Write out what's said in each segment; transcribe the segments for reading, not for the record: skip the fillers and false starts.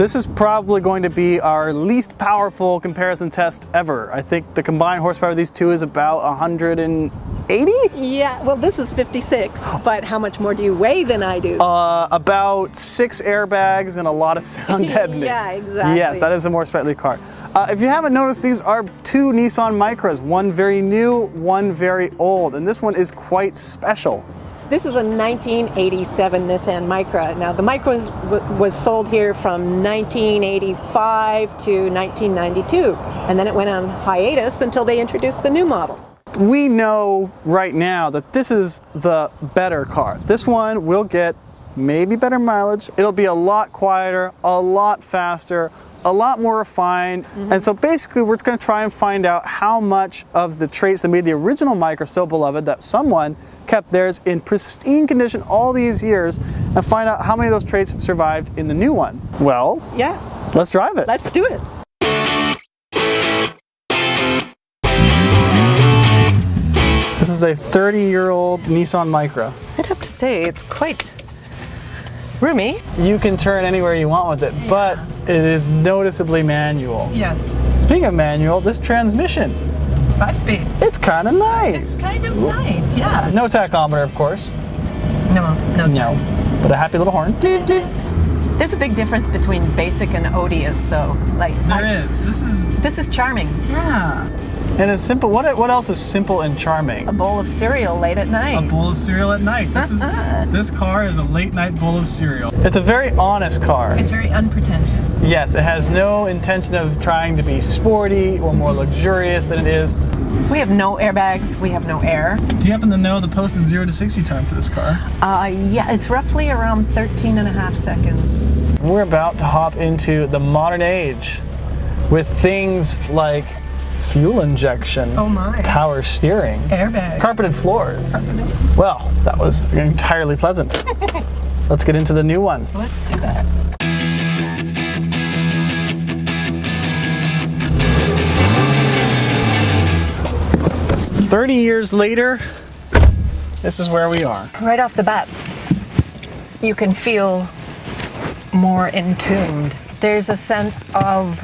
This is probably going to be our least powerful comparison test ever. I think the combined horsepower of these two is about 180? Yeah, well this is 56, but how much more do you weigh than I do? About 6 airbags and a lot of sound deadening. Yeah, exactly. Yes, that is a more sprightly car. If you haven't noticed, these are two Nissan Micras, one very new, one very old, and this one is quite special. This is a 1987 Nissan Micra. Now the Micra was sold here from 1985 to 1992, and then it went on hiatus until they introduced the new model. We know right now that this is the better car. This one will get maybe better mileage. It'll be a lot quieter, a lot faster, a lot more refined. And so basically we're going to try and find out how much of the traits that made the original Micra so beloved that someone kept theirs in pristine condition all these years, and find out how many of those traits survived in the new one. Well, yeah, let's drive it. Let's do it. This is a 30-year-old Nissan Micra. I'd have to say it's quite roomy. You can turn anywhere you want with it, but it is noticeably manual. Yes. Speaking of manual, this transmission, 5-speed. it's kind of nice. It's kind of nice, yeah. No tachometer, of course. No. But a happy little horn. There's a big difference between basic and odious, though. Like There is. This is charming. Yeah. And it's simple. What else is simple and charming? A bowl of cereal late at night. A bowl of cereal at night. This car is a late night bowl of cereal. It's a very honest car. It's very unpretentious. Yes, it has no intention of trying to be sporty or more luxurious than it is. So we have no airbags, we have no air. Do you happen to know the posted 0 to 60 time for this car? Yeah, it's roughly around 13 and a half seconds. We're about to hop into the modern age with things like fuel injection, oh my, power steering, airbag, carpeted floors. Well, that was entirely pleasant. Let's get into the new one. Let's do that. It's 30 years later, this is where we are. Right off the bat, you can feel more entombed. There's a sense of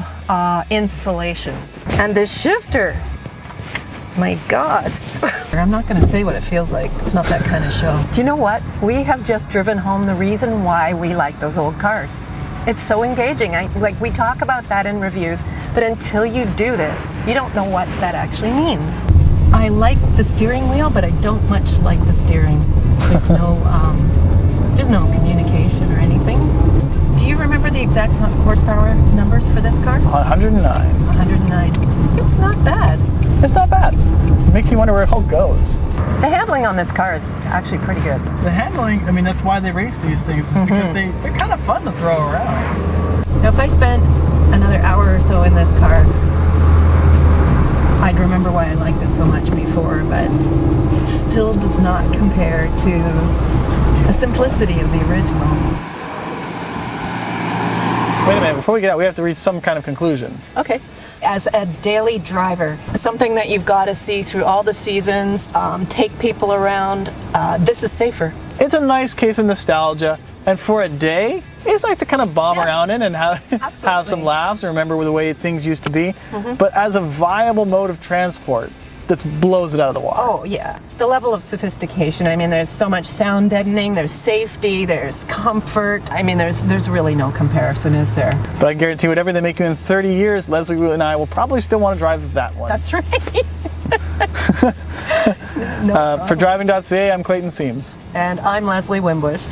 insulation. And this shifter, my God. I'm not going to say what it feels like. It's not that kind of show. Do you know what? We have just driven home the reason why we like those old cars. It's so engaging. We talk about that in reviews, but until you do this, you don't know what that actually means. I like the steering wheel, but I don't much like the steering. There's no communication or anything. Do you remember the exact horsepower numbers for this car? 109. 109. It's not bad. It's not bad. It makes you wonder where it all goes. The handling on this car is actually pretty good. The handling, I mean, that's why they race these things, is because they're kind of fun to throw around. Now, if I spent another hour or so in this car, I'd remember why I liked it so much before, but it still does not compare to the simplicity of the original. Wait a minute, before we get out, we have to reach some kind of conclusion. Okay. As a daily driver, something that you've got to see through all the seasons, take people around, this is safer. It's a nice case of nostalgia, and for a day, it's nice to kind of bomb around in and have some laughs and remember the way things used to be. But as a viable mode of transport, that blows it out of the water. Oh yeah, the level of sophistication. I mean, there's so much sound deadening, there's safety, there's comfort. I mean, there's really no comparison, is there? But I guarantee whatever they make you in 30 years, Leslie and I will probably still want to drive that one. That's right. For Driving.ca, I'm Clayton Seams. And I'm Leslie Wimbush.